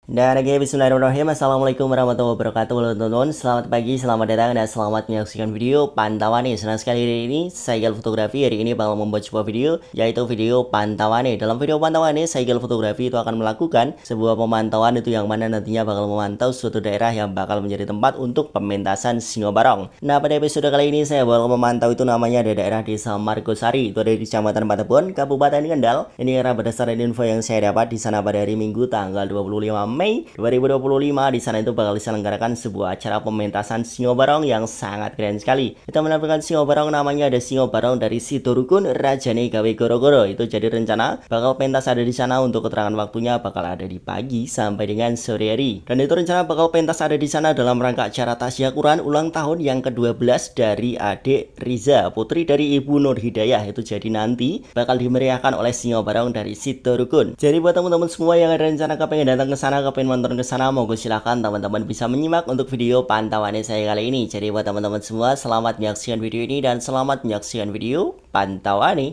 Dan oke, bismillahirrahmanirrahim. Assalamualaikum warahmatullahi wabarakatuh teman-teman. Selamat pagi, selamat datang dan selamat menyaksikan video pantauan nih. Senang sekali hari ini saya Gal Fotografi hari ini bakal membuat sebuah video, yaitu video pantauan nih. Dalam video pantauan ini saya Gal Fotografi itu akan melakukan sebuah pemantauan itu yang mana nantinya bakal memantau suatu daerah yang bakal menjadi tempat untuk pementasan singo barong. Nah, pada episode kali ini saya bakal memantau itu namanya ada daerah Desa Margosari, itu ada di Kecamatan Patepon, Kabupaten Kendal. Ini karena berdasarkan info yang saya dapat di sana pada hari Minggu tanggal 25 Mei 2025 di sana itu bakal diselenggarakan sebuah acara pementasan singo barong yang sangat keren sekali. Kita menampilkan singo barong, namanya ada singo barong dari Sitorukun Rajane Gawe Goro-Goro. Itu jadi rencana bakal pentas ada di sana, untuk keterangan waktunya bakal ada di pagi sampai dengan sore hari. Dan itu rencana bakal pentas ada di sana dalam rangka acara tasyakuran ulang tahun yang ke-12 dari adik Riza, putri dari Ibu Nur Hidayah. Itu jadi nanti bakal dimeriahkan oleh singo barong dari Sitorukun. Jadi buat teman-teman semua yang ada rencana kepengen datang ke sana, kepengen nonton ke sana, monggo silahkan teman-teman bisa menyimak untuk video pantauannya saya kali ini. Jadi buat teman-teman semua, selamat menyaksikan video ini dan selamat menyaksikan video pantauan nih.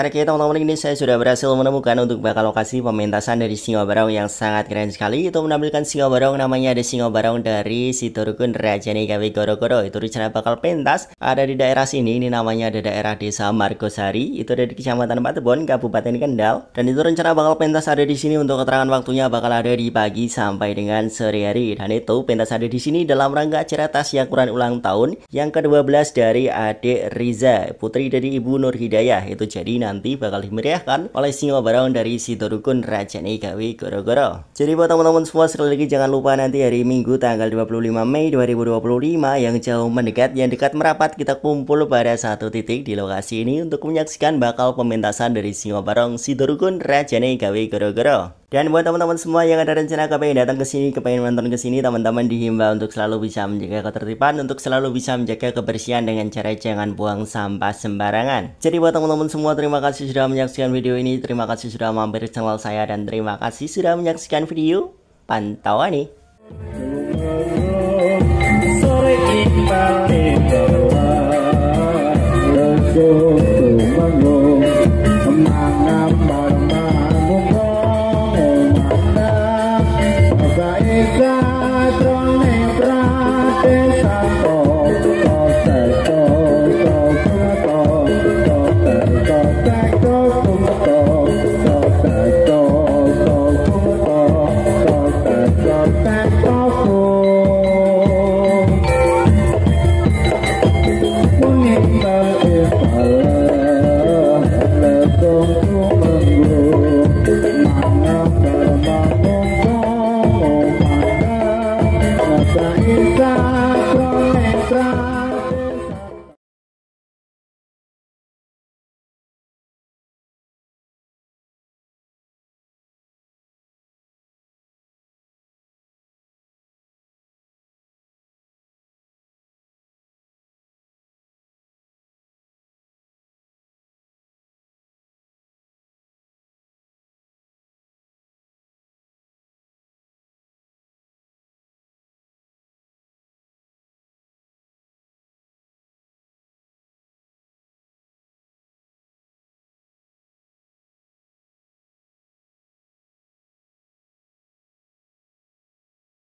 Dan Oke teman-teman, ini saya sudah berhasil menemukan untuk bakal lokasi pementasan dari singo barong yang sangat keren sekali. Itu menampilkan singo barong, namanya ada singo barong dari Sitorukun Rajane Gawe Goro-Goro. Itu rencana bakal pentas ada di daerah sini. Ini namanya ada daerah Desa Margosari, itu ada di Kecamatan Patebon, Kabupaten Kendal. Dan itu rencana bakal pentas ada di sini. Untuk keterangan waktunya bakal ada di pagi sampai dengan sore hari. Dan itu pentas ada di sini dalam rangka acara tasyakuran ulang tahun yang ke-12 dari adik Riza, putri dari Ibu Nur Hidayah. Itu jadi nanti bakal dimeriahkan oleh singo barong dari Sitorukun Rajane Gawe Goro-Goro. Jadi buat teman-teman semua, sekali lagi jangan lupa nanti hari Minggu tanggal 25 Mei 2025 yang jauh mendekat, yang dekat merapat, kita kumpul pada satu titik di lokasi ini untuk menyaksikan bakal pementasan dari singo barong Sitorukun Rajane Gawe Goro-Goro. Dan buat teman-teman semua yang ada rencana kepengen datang ke sini, kepengen nonton ke sini, teman-teman dihimbau untuk selalu bisa menjaga ketertiban, untuk selalu bisa menjaga kebersihan dengan cara jangan buang sampah sembarangan. Jadi buat teman-teman semua, terima kasih sudah menyaksikan video ini, terima kasih sudah mampir di channel saya, dan terima kasih sudah menyaksikan video pantauan nih. Isa,